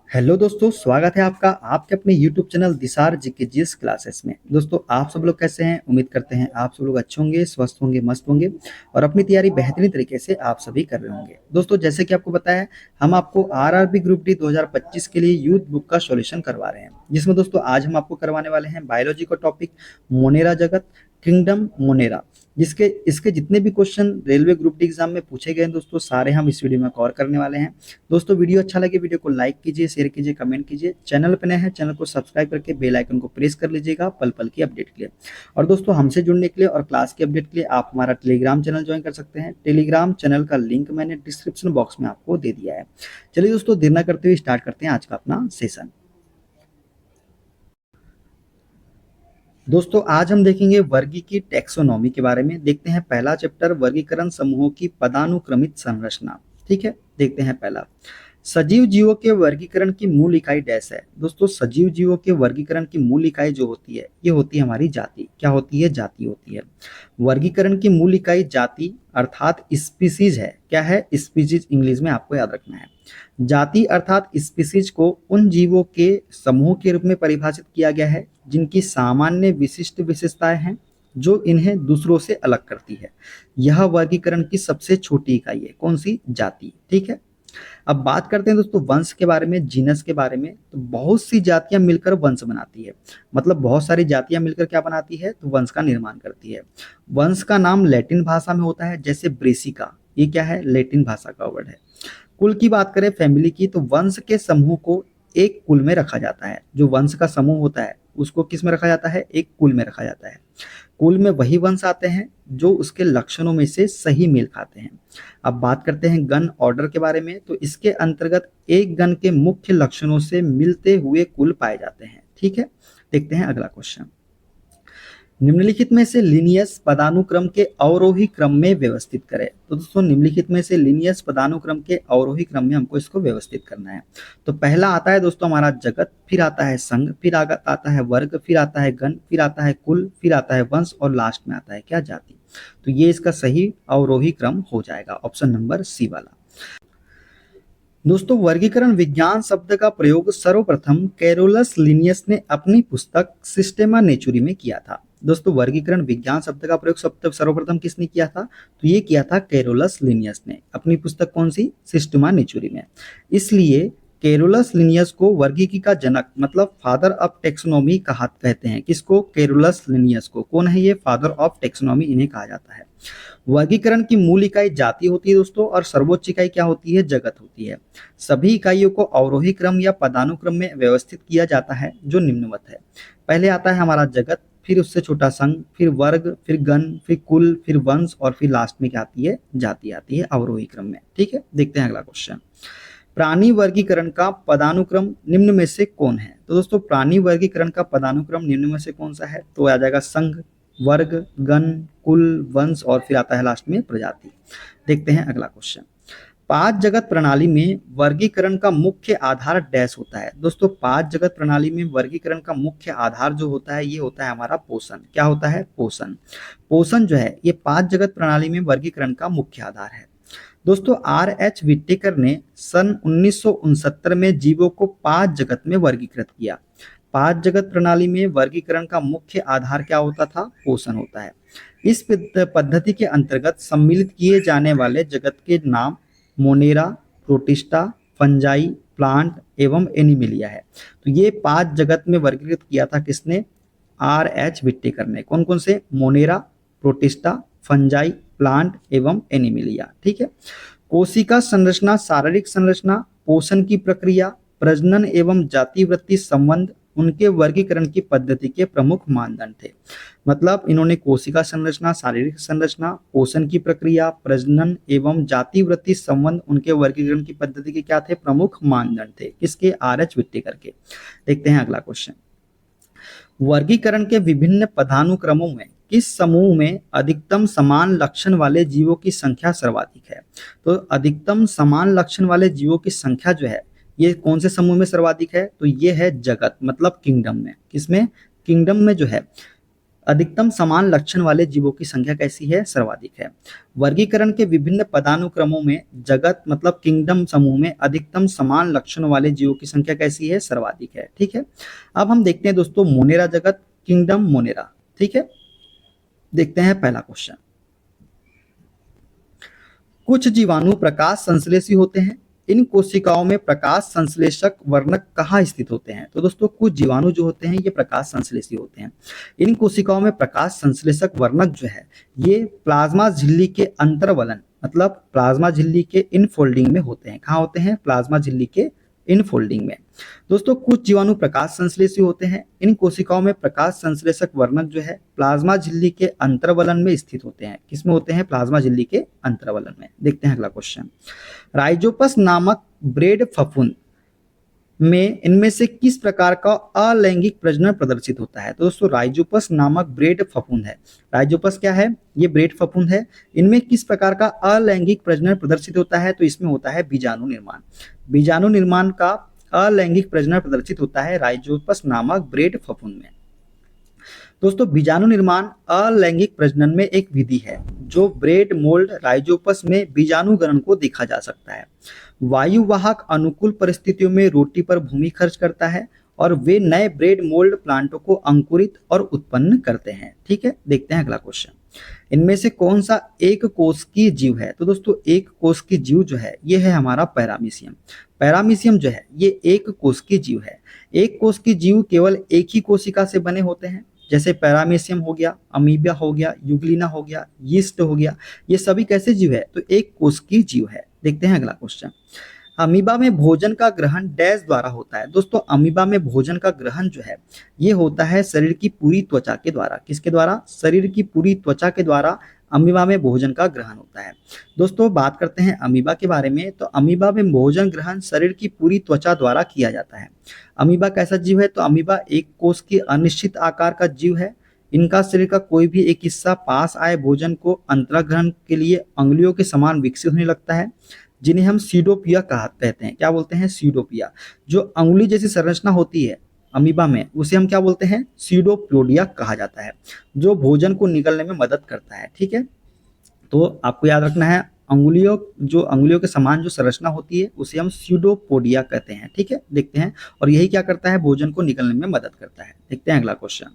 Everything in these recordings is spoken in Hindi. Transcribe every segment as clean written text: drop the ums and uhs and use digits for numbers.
हेलो दोस्तों, स्वागत है आपका आपके अपने YouTube चैनल दिसार जीके जीएस क्लासेस में। दोस्तों, आप सब लोग कैसे हैं? उम्मीद करते हैं आप सब लोग अच्छे होंगे, स्वस्थ होंगे, मस्त होंगे और अपनी तैयारी बेहतरीन तरीके से आप सभी कर रहे होंगे। दोस्तों, जैसे कि आपको पता है, हम आपको आरआरबी ग्रुप डी 2025 के लिए यूथ बुक का सॉल्यूशन करवा रहे हैं, जिसमें दोस्तों आज हम आपको करवाने वाले हैं बायोलॉजी का टॉपिक मोनेरा जगत किंगडम मोनेरा। जिसके इसके जितने भी question railway group D exam में पूछे गए हैं दोस्तों, सारे हम इस वीडियो में कवर करने वाले हैं। दोस्तों, वीडियो अच्छा लगे वीडियो को लाइक कीजिए, शेयर कीजिए, कमेंट कीजिए। चैनल पर नए हैं चैनल को सब्सक्राइब करके बेल आइकन को प्रेस कर लीजिएगा पल पल की अपडेट के लिए। और दोस्तों, हमसे जुड़ने के लिए और क्लास की अपडेट के लिए आप हमारा टेलीग्राम चैनल ज्वाइन कर सकते हैं। टेलीग्राम चैनल का लिंक मैंने डिस्क्रिप्शन बॉक्स में आपको दे दिया है। चलिए दोस्तों, देर न करते हुए स्टार्ट करते हैं आज का अपना सेशन। दोस्तों, आज हम देखेंगे वर्गी की टैक्सोनॉमी के बारे में। देखते हैं पहला चैप्टर, वर्गीकरण समूहों की पदानुक्रमित संरचना। ठीक है, देखते हैं पहला, सजीव जीवों के वर्गीकरण की मूल इकाई डैश है। दोस्तों, सजीव जीवों के वर्गीकरण की मूल इकाई जो होती है, ये होती है हमारी जाति। क्या होती है? जाति होती है। वर्गीकरण की मूल इकाई जाति अर्थात स्पीसीज है। क्या है? स्पीसीज, इंग्लिश में आपको याद रखना है। जाति अर्थात स्पीसीज को उन जीवों के समूह के रूप में परिभाषित किया गया है जिनकी सामान्य विशिष्ट विशेषताएं हैं जो इन्हें दूसरों से अलग करती है। यह वर्गीकरण की सबसे छोटी इकाई है। कौन सी? जाति। ठीक है, अब बात करते हैं दोस्तों वंश के बारे में, जीनस के बारे में। तो बहुत सी जातियां मिलकर वंश बनाती है। मतलब बहुत सारी जातियां मिलकर क्या बनाती है? तो वंश का निर्माण करती है। वंश का नाम लैटिन भाषा में होता है, जैसे ब्रेसिका। ये क्या है? लैटिन भाषा का वर्ड है। कुल की बात करें, फैमिली की, तो वंश के समूह को एक कुल में रखा जाता है। जो वंश का समूह होता है उसको किस में रखा जाता है? एक कुल में रखा जाता है। कुल में वही वंश आते हैं जो उसके लक्षणों में से सही मेल खाते हैं। अब बात करते हैं गण ऑर्डर के बारे में। तो इसके अंतर्गत एक गण के मुख्य लक्षणों से मिलते हुए कुल पाए जाते हैं। ठीक है, देखते हैं अगला क्वेश्चन। निम्नलिखित में से लिनियस पदानुक्रम के अवरोही क्रम में व्यवस्थित करें। तो दोस्तों, निम्नलिखित में से लिनियस पदानुक्रम के अवरोही क्रम में हमको इसको व्यवस्थित करना है। तो पहला आता है दोस्तों हमारा जगत, फिर आता है संघ, फिर आता है वर्ग, फिर आता है गण, फिर आता है कुल, फिर आता है वंश और लास्ट में आता है क्या? जाति। तो ये इसका सही अवरोही क्रम हो जाएगा, ऑप्शन नंबर सी वाला। दोस्तों, वर्गीकरण विज्ञान शब्द का प्रयोग सर्वप्रथम कैरोलस लिनियस ने अपनी पुस्तक सिस्टेमा नेचुरी में किया था। दोस्तों, वर्गीकरण विज्ञान शब्द का प्रयोग सर्वप्रथम किसने किया था? तो ये किया था कैरोलस लिनियस ने अपनी पुस्तक कौन सी? सिस्टेमा नेचुरी में। इसलिए कैरोलस लिनियस को वर्गीकी का जनक मतलब फादर ऑफ टेक्सोनॉमी कहते हैं। किसको? कैरोलस लिनियस को। कौन है ये? फादर ऑफ टेक्सोनॉमी इन्हें कहा जाता है। वर्गीकरण की मूल इकाई जाति होती है दोस्तों, और सर्वोच्च इकाई क्या होती है? जगत होती है। सभी इकाइयों को अवरोही क्रम या पदानुक्रम में व्यवस्थित किया जाता है जो निम्नवत है। पहले आता है हमारा जगत, फिर उससे छोटा संघ, फिर वर्ग, फिर गण, फिर कुल, फिर वंश और फिर लास्ट में क्या आती है? जाति आती है अवरोही क्रम में। ठीक है, देखते हैं अगला क्वेश्चन। प्राणी वर्गीकरण का पदानुक्रम निम्न में से कौन है? तो दोस्तों, प्राणी वर्गीकरण का पदानुक्रम निम्न में से कौन सा है? तो आ जाएगा संघ, वर्ग, गण, कुल, वंश और फिर आता है लास्ट में प्रजाति। देखते हैं अगला क्वेश्चन। पांच जगत प्रणाली में वर्गीकरण का मुख्य आधार डैश होता है। दोस्तों, पांच जगत प्रणाली में वर्गीकरण का मुख्य आधार जो होता है ये होता है हमारा पोषण। क्या होता है? पोषण। पोषण जो है ये पांच जगत प्रणाली में वर्गीकरण का मुख्य आधार है। दोस्तों, R.H. विट्टेकर ने सन 1969 में जीवों को पांच जगत में वर्गीकृत किया। पांच जगत प्रणाली में वर्गीकरण का मुख्य आधार क्या होता था? पोषण होता है। इस पद्धति के अंतर्गत सम्मिलित किए जाने वाले जगत के नाम मोनेरा, प्रोटिस्टा, फंजाई, प्लांट एवं एनिमिलिया है। तो ये पांच जगत में वर्गीकृत किया था किसने? R.H. विट्टेकर ने। कौन कौन से? मोनेरा, प्रोटिस्टा, फंजाई, प्लांट एवं एनिमिलिया। ठीक है, कोशिका संरचना, शारीरिक संरचना, पोषण की प्रक्रिया, प्रजनन एवं जाति वृत्ति संबंध उनके वर्गीकरण की पद्धति के प्रमुख मानदंड थे। मतलब इन्होंने कोशिका संरचना, शारीरिक संरचना, पोषण की प्रक्रिया, प्रजनन एवं जाति वृत्ति संबंध उनके वर्गीकरण की पद्धति के क्या थे? प्रमुख मानदंड थे। किसके? R.H. विट्टेकर के। देखते हैं अगला क्वेश्चन। वर्गीकरण के विभिन्न पदानुक्रमों में किस समूह में अधिकतम समान लक्षण वाले जीवों की संख्या सर्वाधिक है? तो अधिकतम समान लक्षण वाले जीवों की संख्या जो है ये कौन से समूह में सर्वाधिक है? तो ये है जगत मतलब किंगडम में। किसमें? किंगडम में जो है अधिकतम समान लक्षण वाले जीवों की संख्या कैसी है? सर्वाधिक है। वर्गीकरण के विभिन्न पदानुक्रमों में जगत मतलब किंगडम समूह में अधिकतम समान लक्षण वाले जीवों की संख्या कैसी है? सर्वाधिक है। ठीक है, अब हम देखते हैं दोस्तों मोनेरा जगत, किंगडम मोनेरा। ठीक है, देखते हैं पहला क्वेश्चन। कुछ जीवाणु प्रकाश संश्लेषी होते हैं, इन कोशिकाओं में प्रकाश संश्लेषक वर्णक कहाँ स्थित होते हैं? तो दोस्तों कुछ जीवाणु जो होते हैं ये प्रकाश संश्लेषी होते हैं। इन कोशिकाओं में प्रकाश संश्लेषक वर्णक जो है ये प्लाज्मा झिल्ली के अंतर्वलन मतलब प्लाज्मा झिल्ली के इनफोल्डिंग में होते हैं। कहाँ होते हैं? प्लाज्मा झिल्ली के इनफोल्डिंग में। दोस्तों कुछ जीवाणु प्रकाश संश्लेषी होते हैं, इन कोशिकाओं में प्रकाश संश्लेषक वर्णक जो है प्लाज्मा झिल्ली के अंतर्वलन में स्थित होते हैं। किसमें होते हैं? प्लाज्मा झिल्ली के अंतर्वलन में। देखते हैं अगला क्वेश्चन। राइजोपस नामक ब्रेड फफूंद में इनमें से किस प्रकार का अलैंगिक प्रजनन प्रदर्शित होता है? तो दोस्तों राइजोपस नामक ब्रेड फफूंद है। राइजोपस क्या है? ये ब्रेड फफूंद है। इनमें किस प्रकार का अलैंगिक प्रजनन प्रदर्शित होता है? तो इसमें होता है बीजाणु निर्माण। बीजाणु निर्माण का अलैंगिक प्रजनन प्रदर्शित होता है राइजोपस नामक ब्रेड फफूंद में। दोस्तों बीजाणु निर्माण अलैंगिक प्रजनन में एक विधि है जो ब्रेड मोल्ड राइजोपस में बीजाणुगणन को देखा जा सकता है। वायुवाहक अनुकूल परिस्थितियों में रोटी पर भूमि खर्च करता है और वे नए ब्रेड मोल्ड प्लांटों को अंकुरित और उत्पन्न करते हैं। ठीक है, देखते हैं अगला क्वेश्चन। इनमें से कौन सा एक कोशिकीय जीव है? तो दोस्तों एक कोशिकीय जीव जो है ये है हमारा पैरामीशियम। पैरामीशियम जो है ये एक कोशिकीय जीव है। एक कोशिकीय जीव केवल एक ही कोशिका से बने होते हैं, जैसे पैरामीशियम हो गया, अमीबा हो गया, यूग्लिना हो गया, यीस्ट हो गया। ये सभी कैसे जीव है? तो एक कोशिकीय जीव है। देखते हैं अगला क्वेश्चन। अमीबा में भोजन का ग्रहण डैश द्वारा होता है? दोस्तों अमीबा में भोजन का ग्रहण जो है ये होता है शरीर की पूरी त्वचा के द्वारा। किसके द्वारा? शरीर की पूरी त्वचा के द्वारा अमीबा में भोजन का ग्रहण होता है। दोस्तों बात करते हैं अमीबा के बारे में, तो अमीबा में भोजन ग्रहण शरीर की पूरी त्वचा द्वारा किया जाता है। अमीबा कैसा जीव है? तो अमीबा एक कोश के अनिश्चित आकार का जीव है। इनका शरीर का कोई भी एक हिस्सा पास आए भोजन को अंतराग्रहण के लिए अंगुलियों के समान विकसित होने लगता है, जिन्हें हम सीडोपिया कहते हैं। क्या बोलते हैं? सीडोपिया। जो अंगुली जैसी संरचना होती है अमीबा में उसे हम क्या बोलते हैं? सीडोप्लोडिया कहा जाता है, जो भोजन को निगलने में मदद करता है। ठीक है, तो आपको याद रखना है अंगुलियों के समान जो संरचना होती है उसे हम सीडोपोडिया कहते हैं। ठीक है, देखते हैं। और यही क्या करता है? भोजन को निगलने में मदद करता है। देखते हैं अगला क्वेश्चन।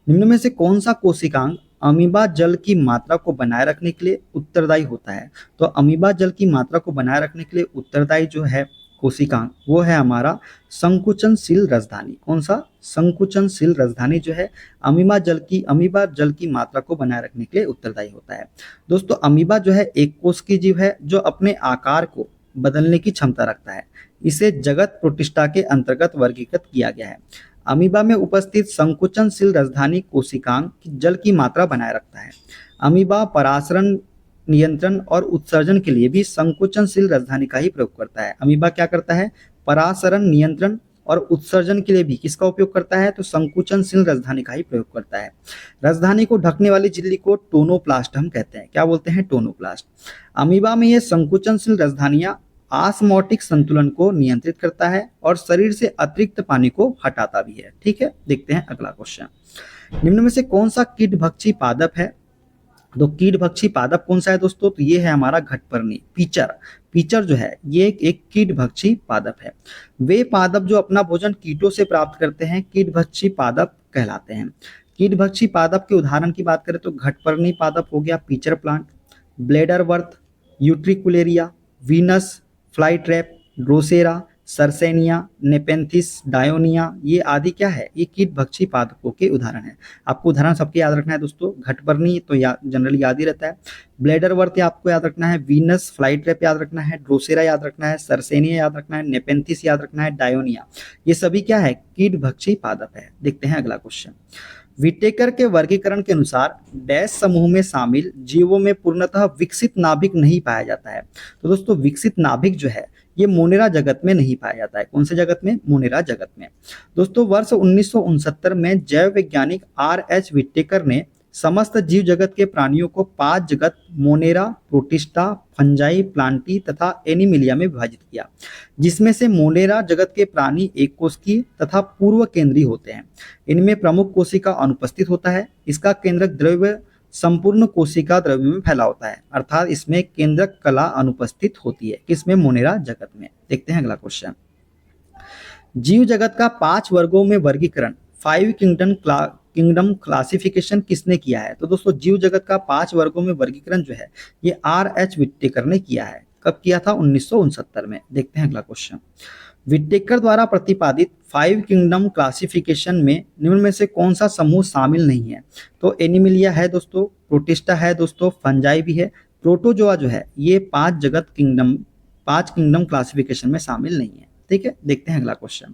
निम्न में से कौन सा कोशिकांग अमीबा जल की मात्रा को बनाए रखने के लिए उत्तरदायी होता है? तो अमीबा जल की मात्रा को बनाए रखने के लिए उत्तरदायी जो है कोशिकांग वो है हमारा संकुचनशील राजधानी। कौन सा? संकुचनशील राजधानी जो है अमीबा जल की मात्रा को बनाए रखने के लिए उत्तरदायी होता है। दोस्तों अमीबा जो है एक कोशिकीय जीव है जो अपने आकार को बदलने की क्षमता रखता है। इसे जगत प्रोटिस्टा के अंतर्गत वर्गीकृत किया गया है। अमीबा में उपस्थित संकुचनशील राजधानी कोशिकांग जल की मात्रा बनाए रखता है। अमीबा परासरण नियंत्रण और उत्सर्जन के लिए भी संकुचनशील राजधानी का ही प्रयोग करता है। अमीबा क्या करता है? परासरण नियंत्रण और उत्सर्जन के लिए भी किसका उपयोग करता है? तो संकुचनशील राजधानी का ही प्रयोग करता है। राजधानी को ढकने वाली झिल्ली को टोनोप्लास्ट हम कहते हैं। क्या बोलते हैं? टोनोप्लास्ट। अमीबा में ये संकुचनशील राजधानियां ऑस्मोटिक संतुलन को नियंत्रित करता है और शरीर से अतिरिक्त पानी को हटाता भी है। ठीक है, देखते हैं अगला क्वेश्चन। निम्न में से कौन सा कीटभक्षी पादप है? तो कीटभक्षी पादप कौन सा है दोस्तों? तो ये है हमारा घटपर्णी पीचर। पीचर जो है ये एक कीटभक्षी पादप है। वे पादप जो अपना भोजन कीटों से प्राप्त करते हैं कीटभक्षी पादप कहलाते हैं। कीटभक्षी पादप के उदाहरण की बात करें तो घटपर्णी पादप हो गया pitcher plant, bladderwort, Utricularia, Venus fly trap, Drosera, Sarracenia, Nepenthes, Dionaea, ये आदि क्या है? ये कीटभक्षी पादपों के उदाहरण है। आपको उदाहरण सबके याद रखना है दोस्तों। घटपर्णी तो जनरली याद ही रहता है, ब्लेडरवर्थ आपको याद रखना है, वीनस फ्लाई ट्रैप याद रखना है, ड्रोसेरा याद रखना है, सरसेनिया याद रखना है, नेपेंथिस याद रखना है, डायोनिया, ये सभी क्या है? कीटभक्षी पादप है। देखते हैं अगला क्वेश्चन। विटेकर के वर्गीकरण के अनुसार डैश समूह में शामिल जीवों में पूर्णतः विकसित नाभिक नहीं पाया जाता है। तो दोस्तों विकसित नाभिक जो है ये मोनेरा जगत में नहीं पाया जाता है। कौन से जगत में? मोनेरा जगत में। दोस्तों वर्ष 1969 में जैव वैज्ञानिक R.H. विटेकर ने समस्त जीव जगत के प्राणियों को 5 जगत मोनेरा, प्रोटिस्टा, फंजाई, प्लांटी तथा एनिमिलिया में विभाजित किया, जिसमें से मोनेरा जगत के प्राणी एक कोशिकीय तथा पूर्व केंद्रीय होते हैं। इनमें प्रमुख कोशिका अनुपस्थित होता है। इसका केंद्रक द्रव्य संपूर्ण कोशिका द्रव्य में फैला होता है, अर्थात इसमें केंद्रक कला अनुपस्थित होती है। किसमें? मोनेरा जगत में। देखते हैं अगला क्वेश्चन। जीव जगत का 5 वर्गों में वर्गीकरण 5 किंगडम क्लासिफिकेशन किसने किया है? तो दोस्तों जीव जगत का 5 वर्गों में वर्गीकरण जो है ये R.H. विट्टेकर ने किया है। कब किया था? 1969 में। देखते हैं अगला क्वेश्चन। विट्टेकर द्वारा प्रतिपादित 5 किंगडम क्लासिफिकेशन में निम्न में से कौन सा समूह शामिल नहीं है? तो एनिमिलिया है दोस्तों, प्रोटिस्टा है दोस्तों, फंजाई भी है, प्रोटोजोआ जो है ये 5 किंगडम क्लासिफिकेशन में शामिल नहीं है। ठीक है, देखते हैं अगला क्वेश्चन।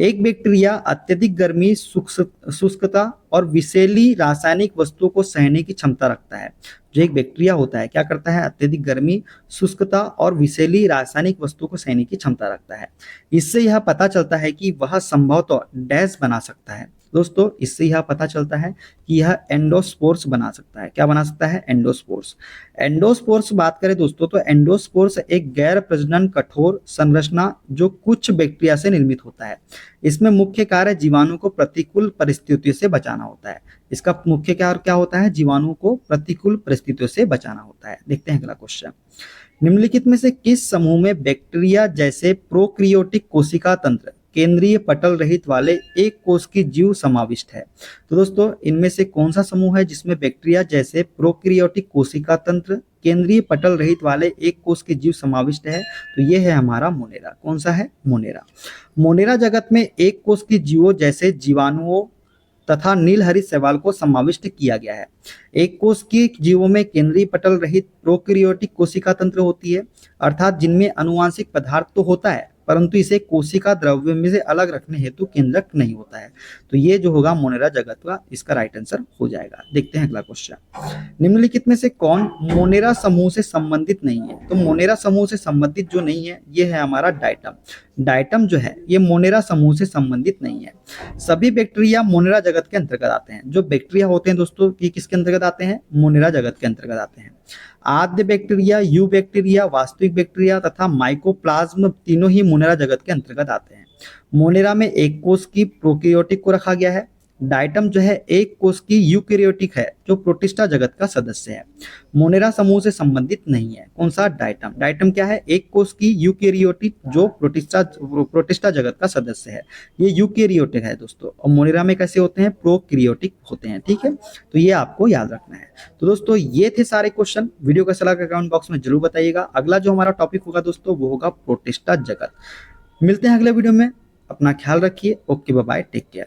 एक बैक्टीरिया अत्यधिक गर्मी, शुष्कता और विषैली रासायनिक वस्तुओं को सहने की क्षमता रखता है। जो एक बैक्टीरिया होता है क्या करता है? अत्यधिक गर्मी, शुष्कता और विषैली रासायनिक वस्तुओं को सहने की क्षमता रखता है। इससे यह पता चलता है कि वह संभवतः डैश बना सकता है। दोस्तों इससे यह पता चलता है कि यह एंडोस्पोर्स बना सकता है। क्या बना सकता है? एंडोस्पोर्स। एंडोस्पोर्स बात करें दोस्तों तो एंडोस्पोर्स एक गैर प्रजनन कठोर संरचना जो कुछ बैक्टीरिया से निर्मित होता है। इसमें मुख्य कार्य जीवाणु को प्रतिकूल परिस्थितियों से बचाना होता है। इसका मुख्य कार्य क्या होता है? जीवाणु को प्रतिकूल परिस्थितियों से बचाना होता है। देखते हैं अगला क्वेश्चन। निम्नलिखित में से किस समूह में बैक्टीरिया जैसे प्रोक्रियोटिक कोशिका तंत्र, केंद्रीय पटल रहित वाले एक कोश की जीव समाविष्ट है? तो दोस्तों इनमें से कौन सा समूह है जिसमें बैक्टीरिया जैसे प्रोक्रियोटिक कोशिका तंत्र, केंद्रीय पटल रहित वाले एक कोश की जीव समाविष्ट है? तो ये है हमारा मोनेरा। कौन सा है? मोनेरा। मोनेरा जगत में एक कोश की जीवों जैसे जीवाणुओं तथा नीलहरित शैवाल को समाविष्ट किया गया है। एक कोश की जीवों में केंद्रीय पटल रहित प्रोक्रियोटिक कोशिका तंत्र होती है, अर्थात जिनमें आनुवांशिक पदार्थ तो होता है परंतु इसे कोशिका द्रव्य में से अलग रखने हेतु केंद्रक नहीं होता है। तो ये जो होगा मोनेरा जगत का इसका राइट आंसर हो जाएगा। देखते हैं अगला क्वेश्चन। निम्नलिखित में से कौन मोनेरा समूह से संबंधित नहीं है? तो मोनेरा समूह से संबंधित जो नहीं है ये है हमारा डाइटम। डाइटम जो है ये मोनेरा समूह से संबंधित नहीं है। सभी बैक्टीरिया मोनेरा जगत के अंतर्गत आते हैं। जो बैक्टीरिया होते हैं दोस्तों ये किसके अंतर्गत आते हैं? मोनेरा जगत के अंतर्गत आते हैं। आद्य बैक्टीरिया, यू बैक्टीरिया, वास्तविक बैक्टीरिया तथा माइकोप्लाज्म तीनों ही मोनेरा जगत के अंतर्गत आते हैं। मोनेरा में एक कोश की प्रोकैरियोटिक को रखा गया है। डाइटम जो है एक कोश की यूकैरियोटिक है जो प्रोटिस्टा जगत का सदस्य है। मोनेरा समूह से संबंधित नहीं है। कौन सा? डाइटम। डाइटम क्या है? एक कोश की यूकैरियोटिक जो प्रोटिस्टा जगत का सदस्य है। ये यूकैरियोटिक है दोस्तों। और मोनेरा में कैसे होते हैं? प्रोकैरियोटिक होते हैं। ठीक है, तो ये आपको याद रखना है। तो दोस्तों ये थे सारे क्वेश्चन। वीडियो कैसा लगा कमेंट बॉक्स में जरूर बताइएगा। अगला जो हमारा टॉपिक होगा दोस्तों वो होगा प्रोटिस्टा जगत। मिलते हैं अगले वीडियो में। अपना ख्याल रखिए। Okay, bye bye, take care.